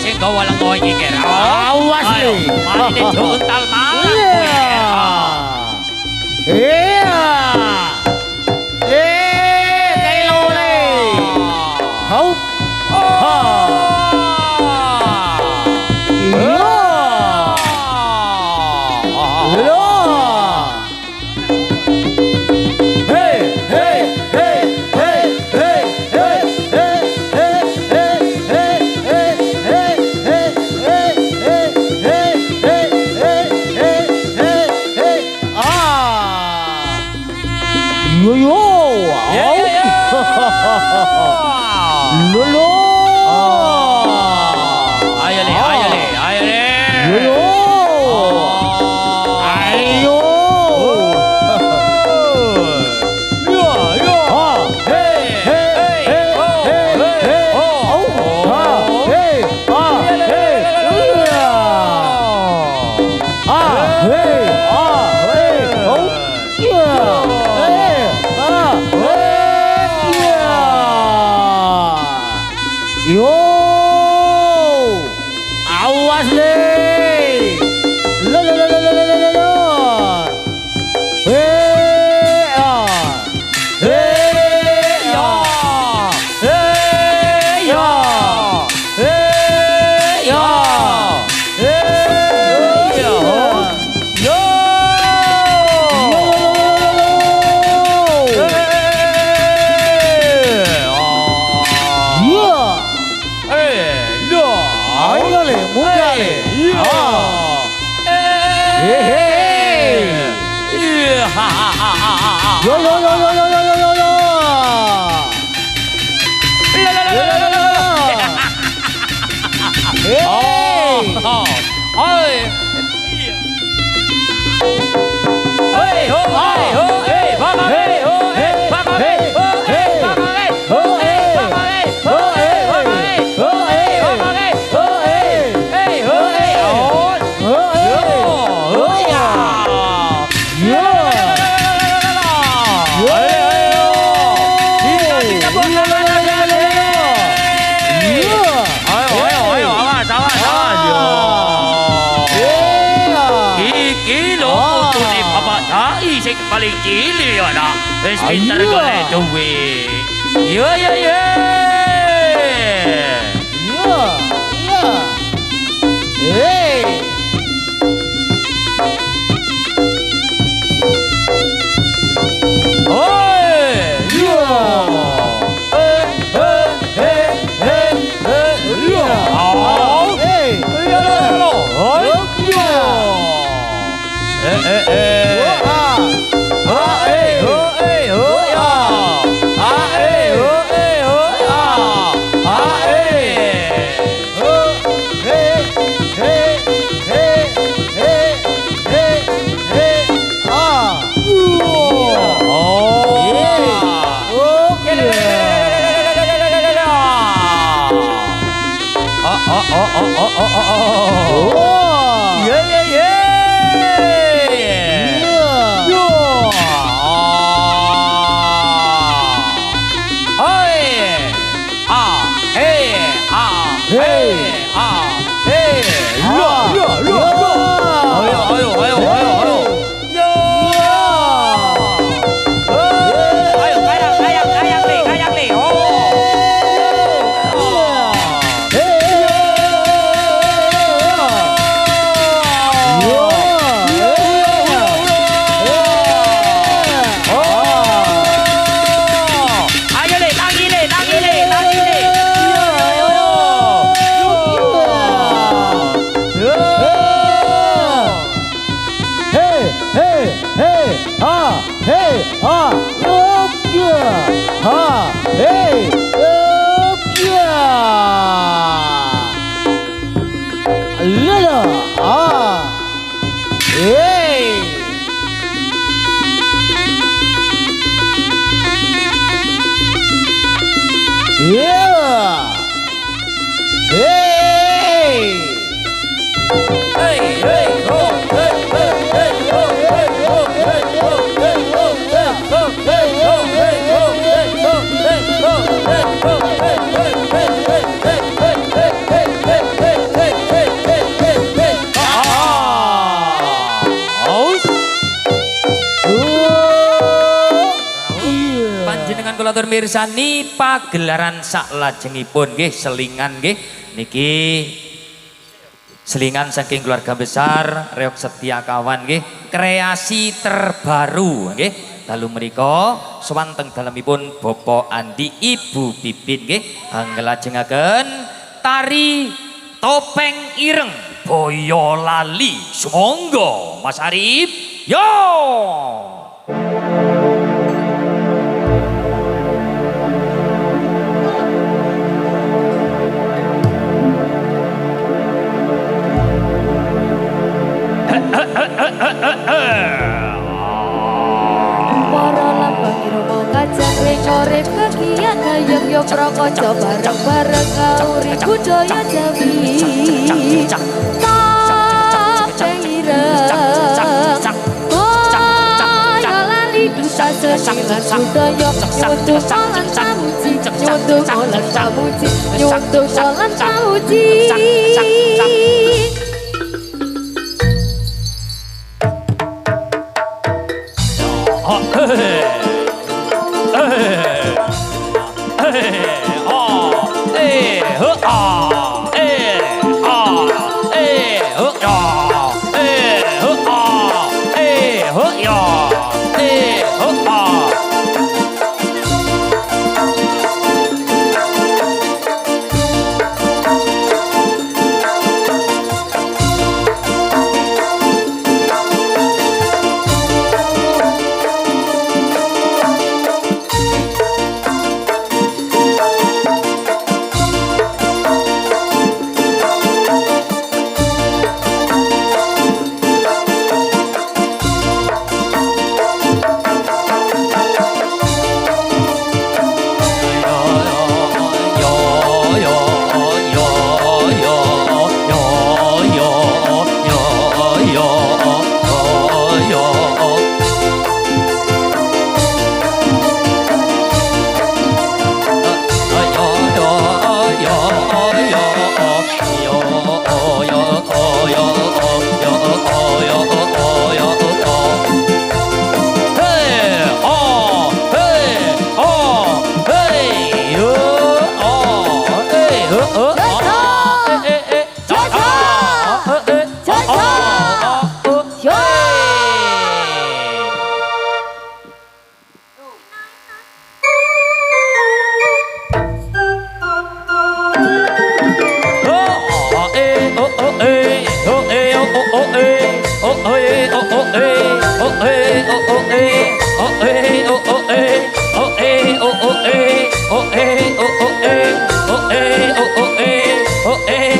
Sing gawa lengo iki ger. Awas iki. Mari diuntal malah kowe. Iya. Kailole. Hau. paling cilik ya nak. Wis pinter Ayo. golek duit. Yo yo yo. Iya, iya. Hei. Oi. Yo. Iya. Oh. Hei. Yo yo yo. Oi. Iya. Ah. Ah eh oh ya. Ah eh oh ya. Ah Panjenengan kula atur mirsani pagelaran saklajengipun nggih selingan nggih niki selingan saking keluarga besar Reok Setia Kawan nggih kreasi terbaru nggih dalu menika sewanteng dalemipun Bapak Andi Ibu Pipin nggih anglajengaken tari topeng ireng Boyolali sumangga Mas Arif yo. Para lambang irama kajang rengorep kakian hayang yo prakoco bareng-bareng kauri budaya Jawi topeng ireng Boyolali duta seniman budaya nyuntuh molan pamuji nyuntuh molan pamuji nyuntuh molan pamuji.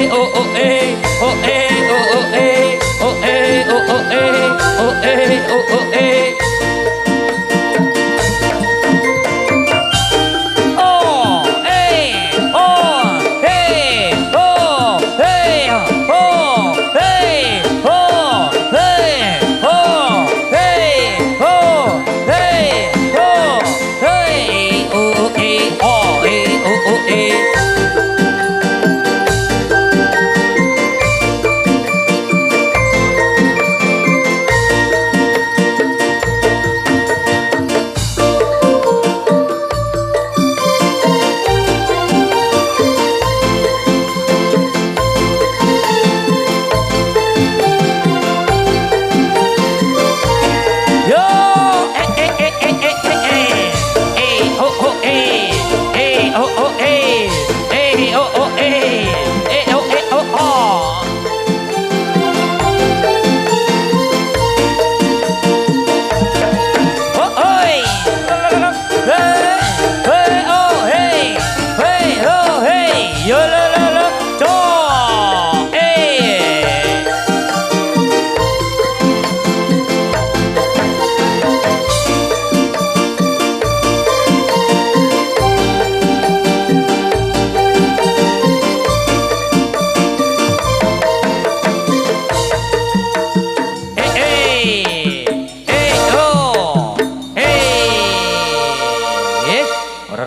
oh oh eh, oh eh, oh oh eh, oh eh, oh oh eh, oh eh, oh oh eh.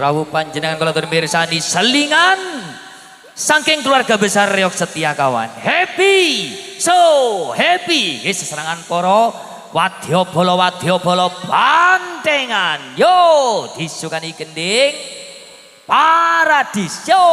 Rawuh panjenengan kula mirsani selingan saking keluarga besar Reok Setia Kawan. Happy, so happy. Nggih sesarengan para wadyabala bantengan. Yo disukani gending Paradiso.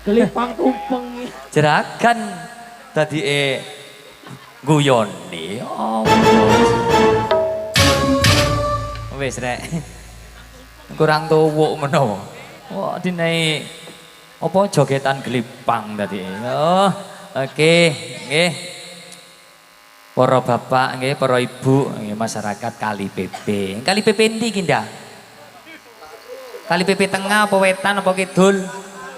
Kelipang tumpeng. Jeragan tadi guyoni. Oh. Wis rek. Kurang tuwuk menawa. Wah, dinae apa jogetan gelipang tadi. Oh, oke, nggih. Para bapak nggih, para ibu nggih, masyarakat Kali PP. Kali PP ndi ki, Ndak? Kali PP tengah apa wetan apa kidul?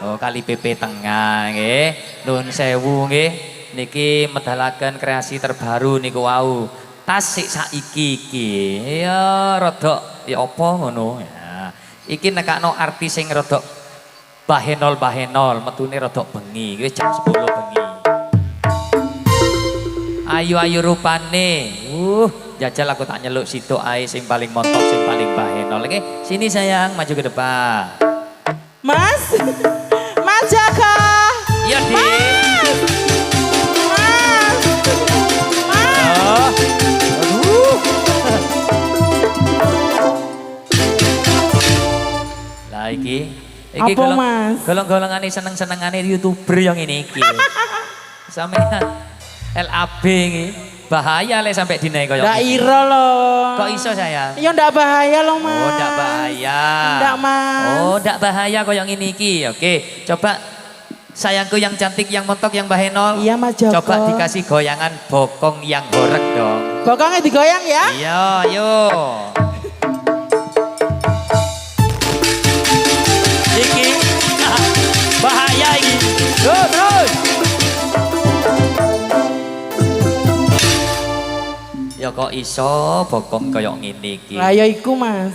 Oh, Kali PP Tengah nggih. Nuwun sewu nggih. Niki medalaken kreasi terbaru niku wau. Tasik saiki iki. Ya rada ya apa ngono ya. Iki nekakno artis sing rada bahenol metune rada bengi. Wis jam 10 bengi. Ayu-ayu rupane. Jajal aku tak nyeluk situ ae sing paling montok, sing paling bahenol. Oke, sini sayang, maju ke depan. Mas. Mas Jaka. Iya, Dik. Mas. Mas. Oh. Aduh. Lah iki Apa, Mas? Golong-golongane seneng-senengane YouTuber yang ini iki. Sampeyan LAB iki. Bahaya lek sampai dinaik koyo Ndak gini. ira loh. Kok iso sayang? Ya ndak bahaya loh Mas. Oh, ndak bahaya. Ndak Mas. Oh, ndak bahaya koyo ngene iki. Oke, coba sayangku yang cantik, yang montok, yang bahenol. Iya Mas Joko. Coba dikasih goyangan bokong yang horeg dong. Bokongnya digoyang ya. Iya, yuk. Iki bahaya iki. Terus. Ya kok iso bokong koyo ngene iki. Lah ya iku Mas.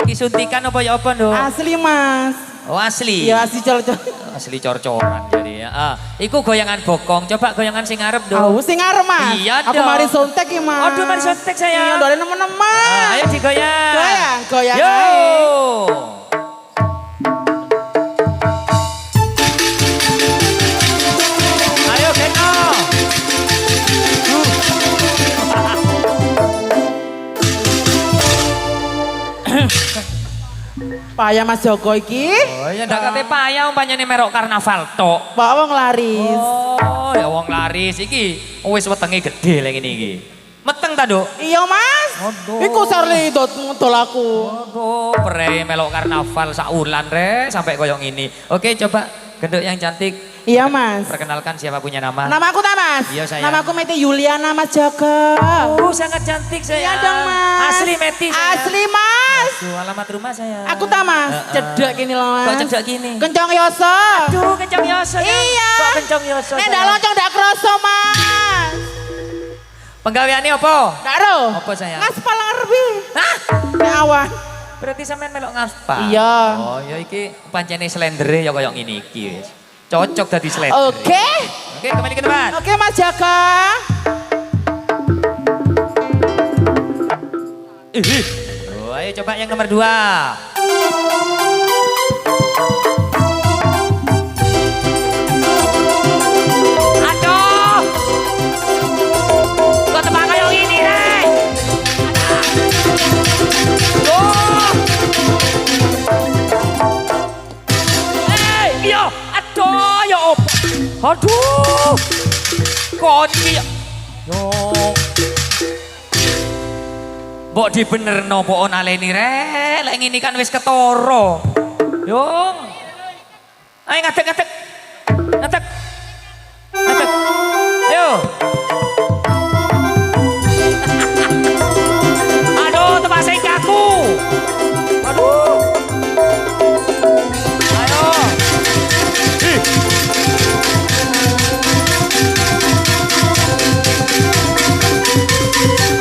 Iki suntikan apa ya apa, Nduk? Asli Mas. Oh, asli. Ya asli cocok. Asli cor-coran jadi ya. Iku goyangan bokong. Coba goyangan sing ngarep, Nduk. Oh, sing ngarep Mas. Iya Aku dong. mari sontek iki Mas. Aduh, mari sontek saya. Iya, ndole nemen-nemen. Ayo digoyang. Goyang Yo. ae. Ayo Keno. Payah Mas Joko iki. Oh ya ndak kate payah umpamane merok karnaval tok. Pak wong laris. Oh ya wong laris iki wis wetenge gedhe lek ngene iki. Meteng ta, Nduk? Iya Mas. Aduh. Iku sarli dol aku. Oh, pre melok karnaval saulan rek sampai koyo ngene. Oke, coba genduk yang cantik. Iya Mas. Perkenalkan siapa punya nama? Nama aku tak Mas. Iya, sayang. Nama aku Meti Yuliana Mas Joko. Oh, sangat cantik saya. Iya dong Mas. Asli Meti saya. Asli Mas. Aduh, alamat rumah saya. Aku tak Mas. Cedek gini loh Mas. Kok cedek gini? Kencang yoso. Aduh, kencang yoso. Iya. Kok kencang yoso? Nek ndak loncong ndak kroso Mas. Penggaweane apa? Ndak ro. Apa sayang? Ngaspal ngerbi. Hah? Nek awan. Berarti sampean melok ngaspal. Iya. Oh, ya iki pancene slendere ya koyo ngene iki wis. Cocok dadi slender. Oke. Oke, kembali ke depan. Oke Mas Joko. Oh, ayo coba yang nomor 2. Aduh. Kok tebak kayak gini, Rek? Oh. Iya. Aduh, ya opo. Aduh. Kon iki ya. Yo. Mbok dibenerno mbok naleni rek, lek ngene kan wis ketara. Yo. Ayo ngadeg. Ngadeg. Ayo. Aduh, tebak sing kaku. Aduh. Ayo. Ih.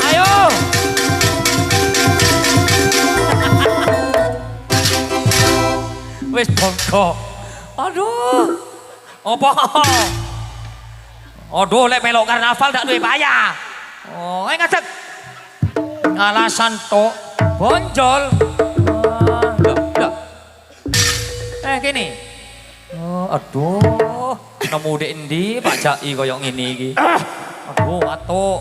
Ayo. Wis bongkok. Aduh. Apa? Aduh, lek melok karnaval dak duwe payah. Oh, ayo ngadeg. Alasan tok bonjol. Ndak. Gini. Oh, aduh. Nemu dek endi Pak Jai koyo ngene iki. Aduh, atuk.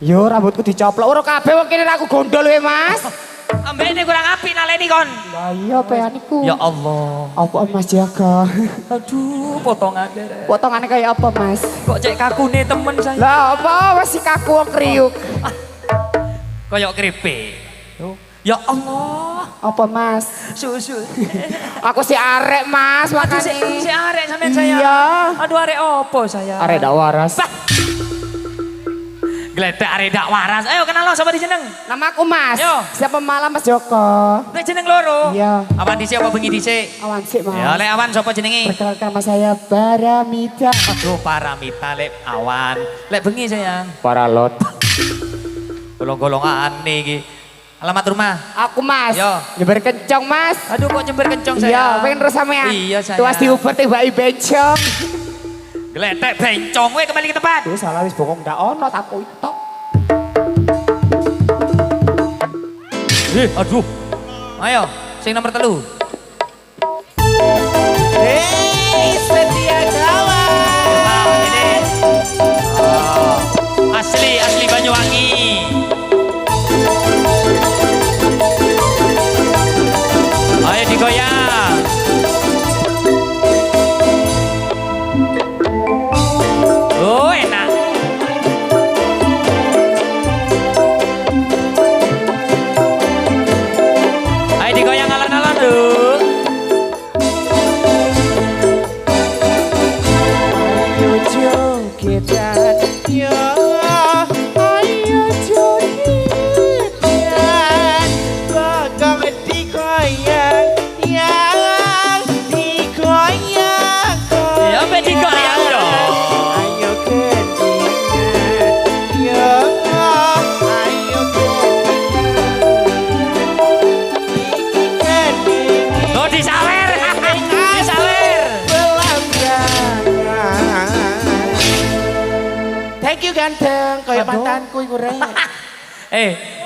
Yo rambutku dicoplok ora kabeh wong kene aku gondol we Mas. Ambek ini kurang apik naleni kon. Lah iya peaniku. Ya Allah. Apa Mas Jaga? Aduh, potongannya. Potongannya kayak apa Mas? Kok cek kaku nih temen saya. Lah apa masih kaku wong kriuk? Kayak keripik. Ya Allah. Apa Mas? Susu. Aku si arek Mas Aduh, makanya. si arek sampean saya. Iya. Aduh, arek opo saya? Arek dak waras. Gledek arek dak waras. Ayo kenal lo sapa dijeneng? Namaku Mas. Yo. Siapa malam Mas Joko? Nek jeneng loro. Iya. Awan dhisik apa bengi dhisik? Awan sik Mas. Ya lek awan sapa jenenge? Perkenalkan nama saya Baramita. Aduh Paramita lek awan. Lek bengi sayang. Paralot. Golong-golongan iki. Alamat rumah. Aku Mas. Yo. Jember kencong Mas. Aduh kok jember kencong sayang. Iya, pengen terus sampean. Iya sayang. Tuas diuber tembaki bencong. Gledek bencong we kembali ke tempat. Tuh salah wis bokong ndak ono tak tok. Aduh. Ayo, sing nomor 3. Hei, setia kawan. Ini. Oh, asli Banyuwangi. Ayo digoyang. Oh, enak. Ayo digoyang alon-alon dong. Ayo jogetan. Ya, ayo jogetan. Gogong digoyang, yang digoyang. Ya, apa digoyang dong? Ayo gendingan, ya, ayo gendingan. Iki Oh, disawer. Disawer. Belanggangan. Thank you ganteng, kayak mantanku iku rek.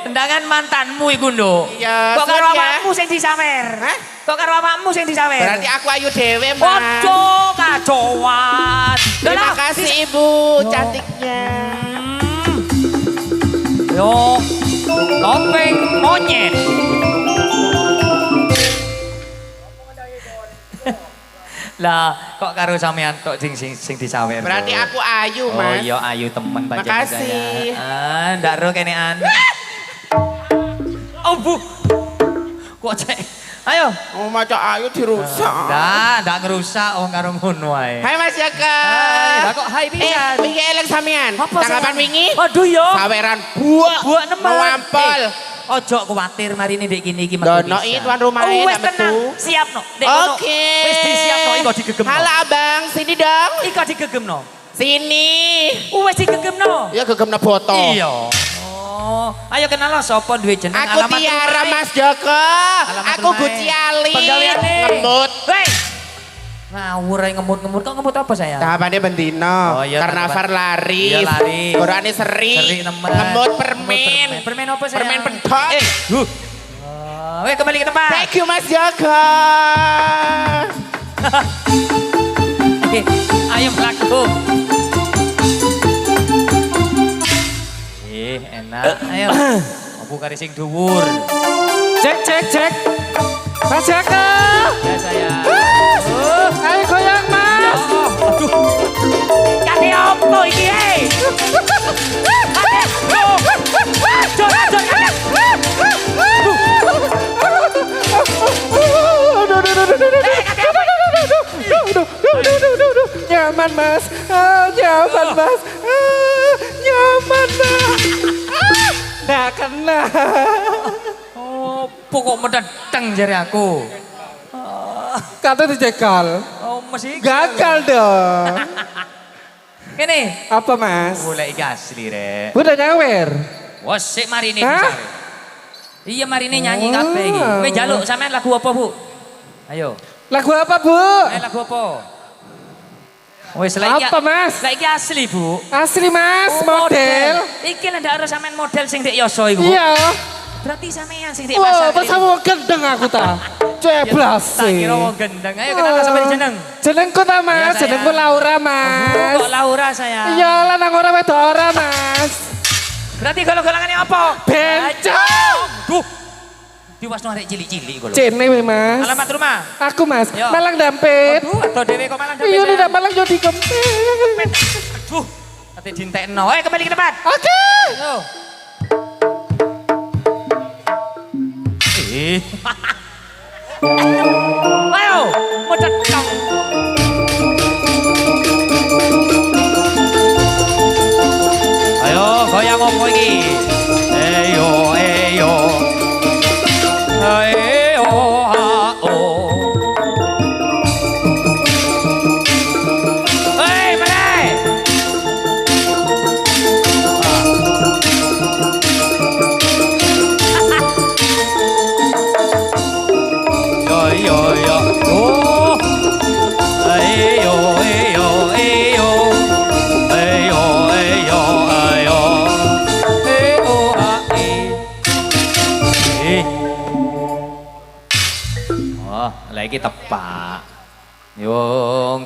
Tendangan mantanmu iku, Nduk. Iya, Kok karo suwun ya. awakmu sing disawer? Hah? Kok karo awakmu sing disawer? Berarti aku ayu dhewe, Mas. Ojo kacowan. Terima kasih Ibu cantiknya. Yo. Topeng monyet. Lah, kok karo sampean tok sing disawer. Berarti Nduk? aku ayu, Oh Mas. iya ayu temen pancen Makasih. saya. Ndak ro kenean. Oh bu. Kok cek. Ayo. Oh, maca ayu dirusak. Ndak ngerusak wong karo ngono ae. Hai Mas Jaka. Lah kok hai pisan. Wingi elek sampean. Apa Tanggapan sayang? wingi? Waduh yo. Saweran buak. Buak nemen. Wampol. Ojo kuwatir mari ini dek kini iki metu Dono bisa. i tuan rumah Oh, wis metu. tenang. Siap no. Dek kono. Oke. Wis disiapno iko digegemno. Halo Abang, sini dong. Iko digegemno. Sini. Wis digegemno. Ya gegemna foto. Iya. Oh, ayo kenal lo sapa duwe jeneng Aku Tiara rumah, Mas Joko. Alamat Aku rumah, Guciali. penggaweane. Ngemut. Hei. Ngawur ae ngemut-ngemut kok ngemut apa saya? Tahapannya bendino. Oh, iya, Karnaval lari. Iya, lari. Gorane seri. Seri nemen. Ngemut permen. Permen apa saya? Permen pedot. Weh kembali ke tempat. Thank you Mas Joko. Oke, ayo melaku. Enak. Ayo. Aku kari sing dhuwur. Cek. Mas Joko. Ya saya. Ayo goyang Mas. Aduh. Kaki opo iki e? Nyaman Mas. Nyaman Mas. Nyaman Mas. Nggak kena. Oh, pokok medeteng jari aku. Kata dijegal. Oh, mesti Gagal dong. Kene. Apa Mas? Boleh iki asli rek. Udah nyawer. Wes sik mari ini Hah? bisa. Iya mari ini nyanyi Oh. kabeh iki. Kowe njaluk sampean lagu apa, Bu? Ayo. Lagu apa Bu? Ayo lagu apa? Wes lha iki. Apa Mas? Lah iki asli, Bu. Asli Mas, Oh, model. Iki lek ndak harus sampean model sing Dek Yoso iku. Bu. Iya. Berarti sampean sing Dek Wah, pasar. pas sama gendeng aku ta. Ceblas Tak sih. kira wong gendeng. Ayo kenalan sampe jeneng. Jenengku ta Mas, Iya, sayang. jenengku Laura Oh, Mas. kok Laura saya. Iya, lanang ora wedok ora Mas. Berarti golongannya apa? Bencong. Duh. Diwasno arek cilik-cilik iku lho. Cene we Mas. Alamat rumah. Aku Mas, Yo. Malang Dampit. Aduh, atau dhewe kok malah Iya, udah Malang yo dikempet. Aduh, ate dintekno. Ayo kembali ke tempat. Oke. Yo. Ayo, modal kau. Ayo, goyang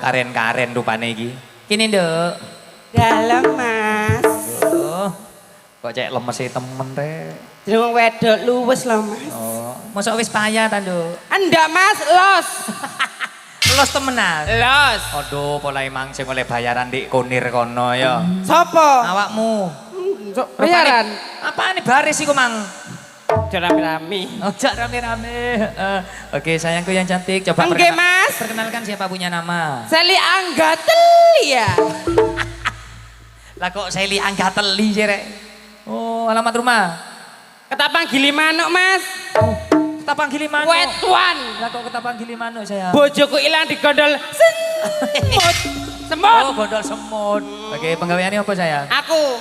karen-karen rupane iki. Kene, Nduk. Dalam Mas. Oh. Kok cek lemese temen rek. Jeneng wedok luwes lho Mas. Oh, mosok wis payah ta, Nduk? Enggak Mas, los. Los temenan. Los. Aduh, pola emang sing oleh bayaran dik konir kono ya. Sopo? Awakmu. Bayaran. Apane baris iku, Mang? Rame-rame. Ojak rame-rame. Oke, sayangku yang cantik, coba Enggak Mas. perkenalkan siapa punya nama. Seli Anggatel ya. Lah kok Seli Anggateli sih, Rek? Oh, alamat rumah. Ketapang Gili Manuk Mas. Ketapang Gilimanuk. Wetuan. Lah kok Ketapang Gilimanuk saya? Bojoku ilang digondol semut. Semut. Oh, gondol semut. Oke, penggaweannya apa sayang? Aku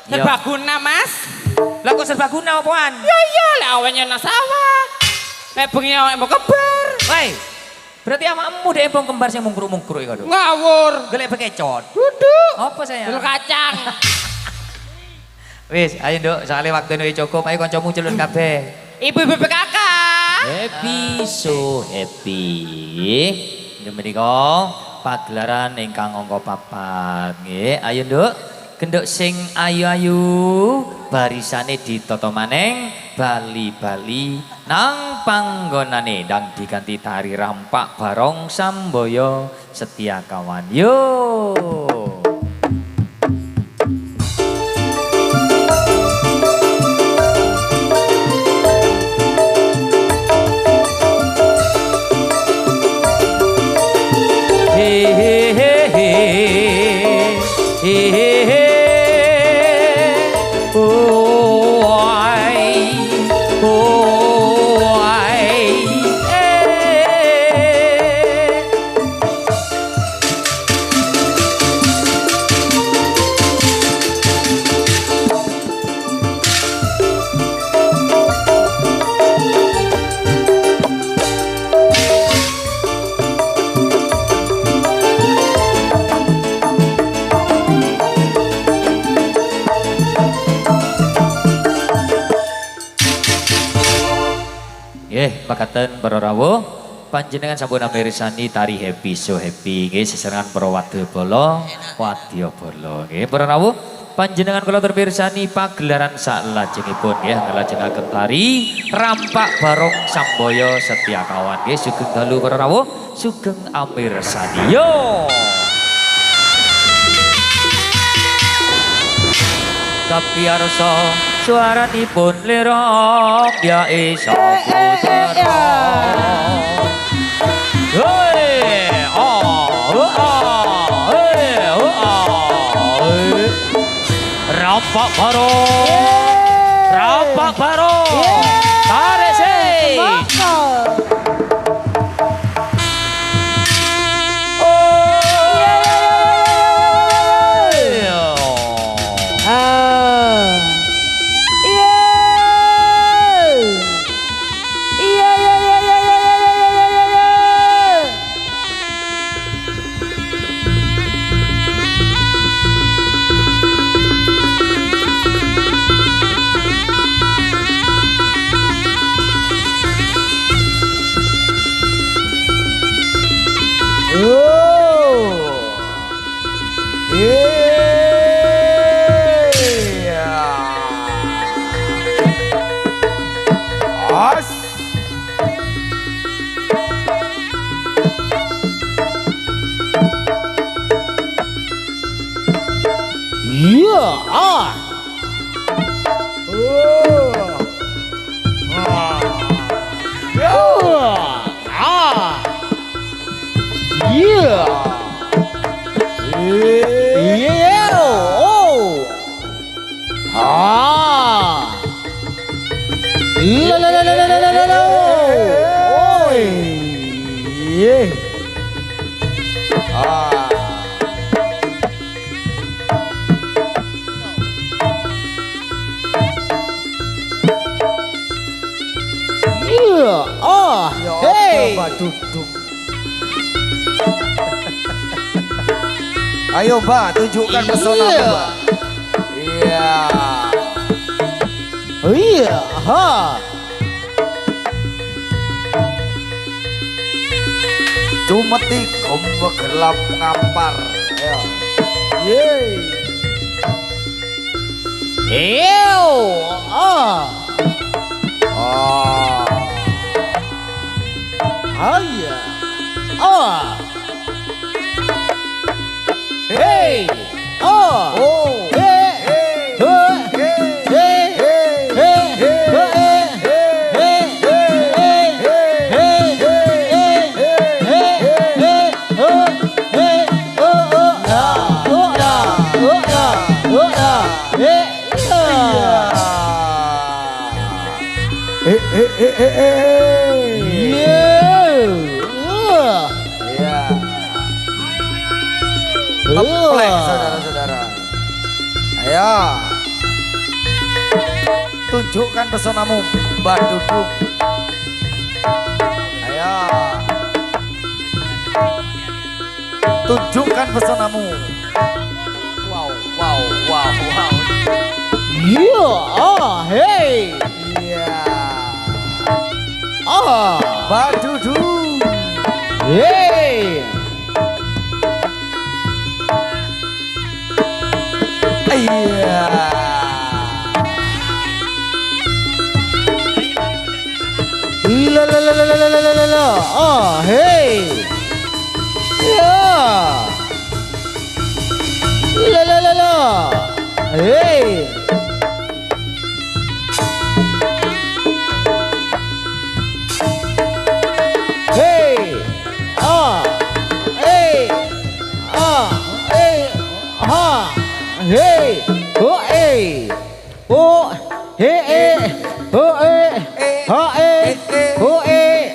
Iya. serbaguna Mas. Lah kok serbaguna apaan? Ya iya lah awalnya nang sawah. Nek bengi awake mau kebar. Woi, berarti awakmu dek empong kembar sing mungkruk-mungkruk iku. Duk. Ngawur. Golek bekecot. Duduk. Apa sayang? Dulu kacang. Wis, ayo Nduk, soalnya waktu ini cukup, ayo kancamu culun kabeh. Ibu-ibu PKK. Happy so happy. Nggih menika pagelaran ingkang angka 4 nggih. Ayo Nduk, genduk sing ayu-ayu barisane ditata maneng bali-bali nang panggonane ndang diganti tari rampak barong Samboyo Setia Kawan. Yo. Pakaten para rawuh panjenengan sampun mirsani tari Happy So Happy nggih sesarengan para wadyabala nggih para rawuh panjenengan kula mirsani pagelaran salajengipun nggih nglajengaken tari rampak barong Samboyo Setia Kawan nggih sugeng dalu para rawuh sugeng amirsani yo. Tapi arsa suaranipun lirong ya isa putra. Hei, rampak barong, tarik sih. Ayo Mbak, tunjukkan pesona Mbak. Iya. Iya, ha. Dumeti gombe gelap ngampar. Ya. Yeay. Ew. Oh. Oh. Iya. Oh. Hey. Oh. Oh. Hey. Hey. Ya. Ngeplek saudara-saudara. Ayo. Tunjukkan pesonamu, Mbak Dudung. Ayo. Tunjukkan pesonamu. Wow, wow, wow, wow. Hey. Iya. Oh. Mbak Dudung. Hey. Iya. La. Oh, hey. Yeah. La. Hey. Hey. Ah. Hey. Ah. Hey. Ha. Hey. Oh, hey. Oh, hey. Oh, hey. Ha, hey. Oh, hey.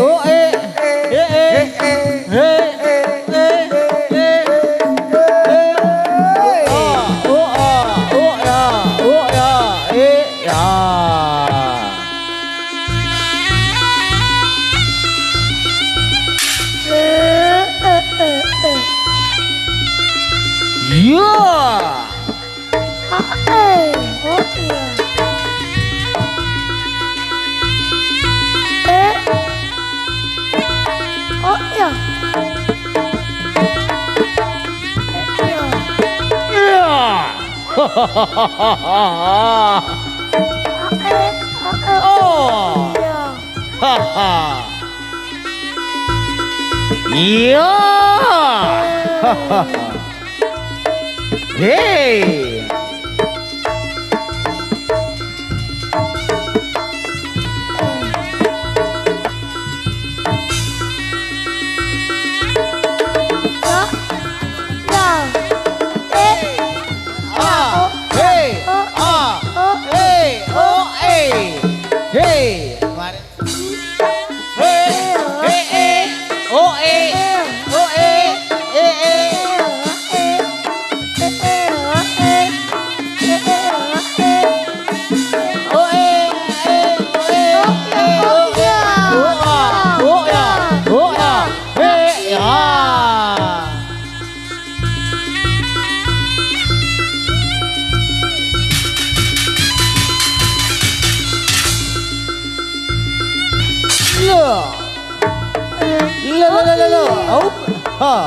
Oh, hey. Oh. Haha. Iya. Hey.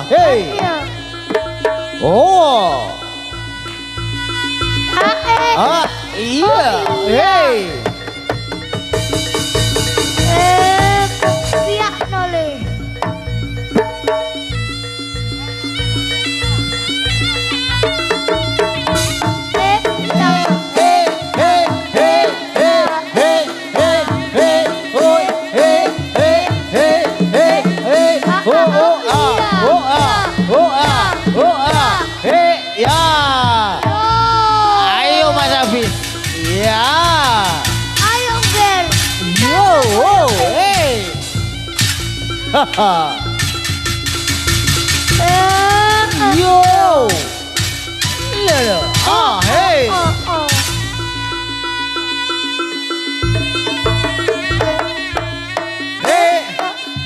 Hey. Oh. Iya. Hey. Piak nole. Ayo Mas Afis. Ya. Ayo Ber. Hey. Haha. Yo. Iya loh. Hey.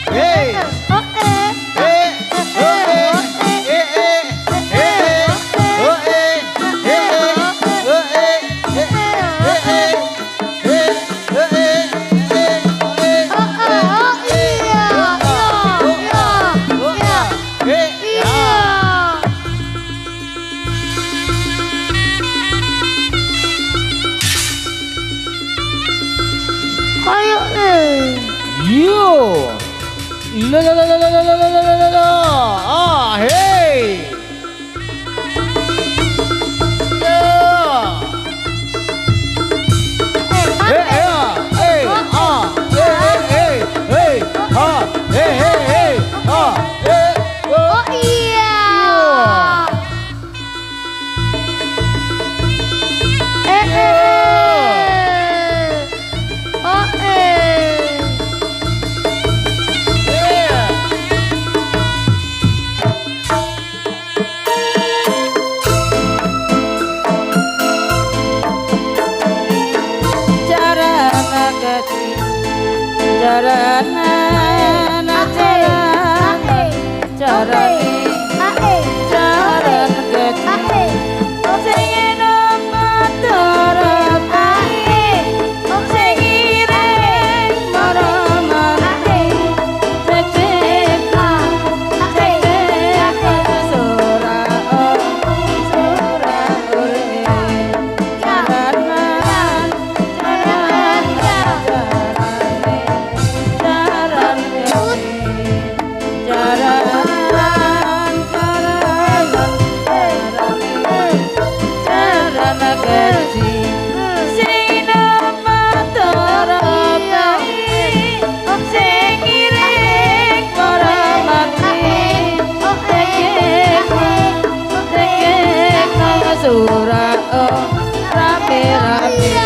Hey. Ah, hey. Oh iya. Oh Jarana kecil, jarana jarana jarane jaran kecil. Sing enom matarapai, sing ireng maramane, cecek sora ore. Surah rame-rame.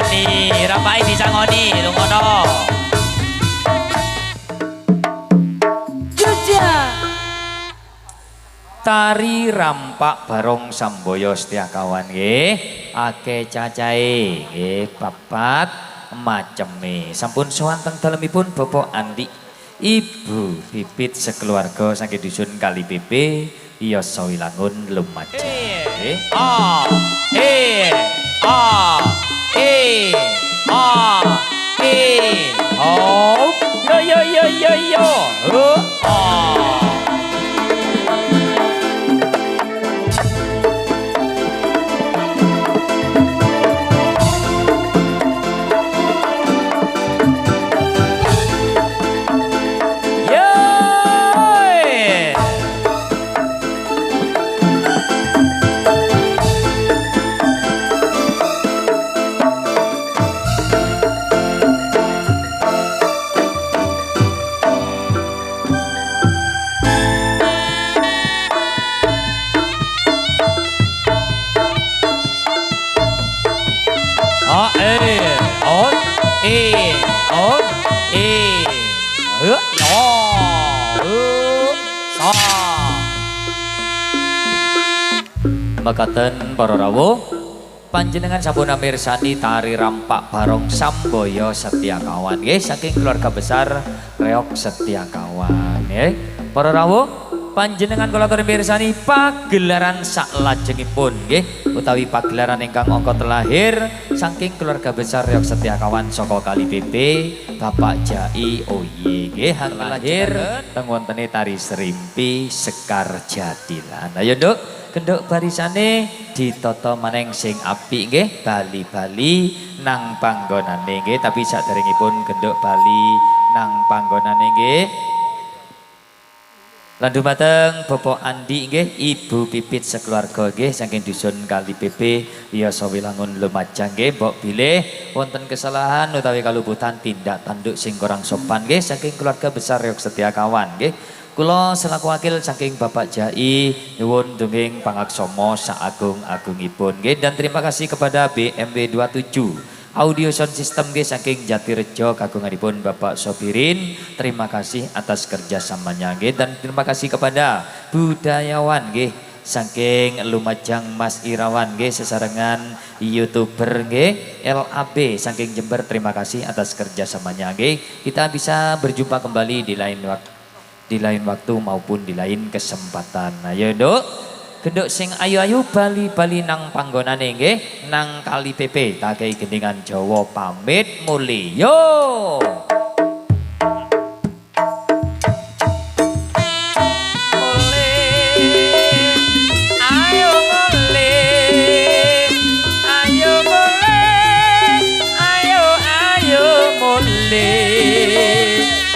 Ayo rampai disangoni, lu ngono. Jujah. Tari rampak barong Samboyo Setiakawan nggih, akeh cacahe nggih papat maceme. Sampun sowan teng dalemipun Bapak Andi, Ibu Pipit sekeluarga saking dusun Kali PP, iya Sawilangun Lumajang. Nggih. Oh, yo. Mekaten para rawuh, panjenengan sampun mirsani tari rampak barong Samboyo Setiakawan nggih saking keluarga besar Reok Setiakawan nggih. Para rawuh, panjenengan kula aturi mirsani pagelaran saklajengipun nggih utawi pagelaran ingkang angka telahir saking keluarga besar Reok Setiakawan saka Kali PP Bapak Jai Oye nggih lahir teng wontene tari Serimpi Sekar Jatilan. Ayo Nduk, kenduk barisane ditata maneng sing apik nggih, bali-bali nang panggonane nggih, tapi saderengipun kenduk bali nang panggonane nggih. Lan dumateng Bapak Andi nggih, Ibu Pipit sekeluarga nggih saking dusun Kali PP iya Sawilangun Lumajang nggih, mbok bilih wonten kesalahan utawi kaluputan tindak tanduk sing kurang sopan nggih saking keluarga besar Reok Setiakawan nggih. Kula selaku wakil saking Bapak Jai nyuwun dongeng pangaksama saagung-agungipun nggih, dan terima kasih kepada BMW 27 Audio Sound System nggih saking Jatirejo kagunganipun Bapak Sopirin. Terima kasih atas kerjasamanya nggih, dan terima kasih kepada budayawan nggih saking Lumajang Mas Irawan nggih sesarengan YouTuber nggih LAB saking Jember. Terima kasih atas kerjasamanya nggih. Kita bisa berjumpa kembali di lain waktu. di lain waktu maupun di lain kesempatan. Ayo Nduk, genduk sing ayu-ayu bali-bali nang panggonane nggih, nang Kali PP takai gendingan Jawa pamit mulya.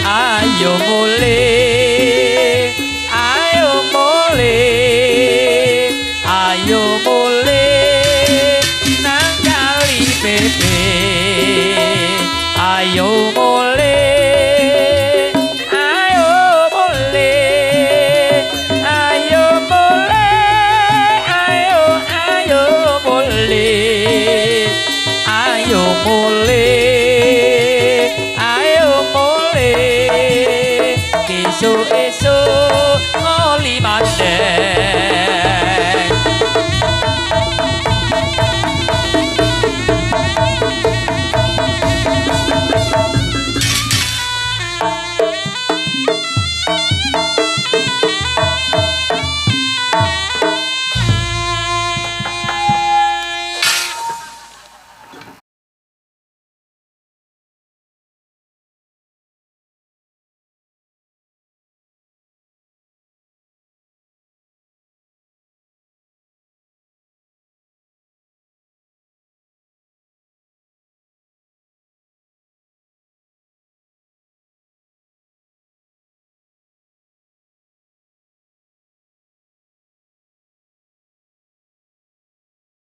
Ayo mulih, ayo mulih, ayo mulih nang Kali PP, ayo mulih.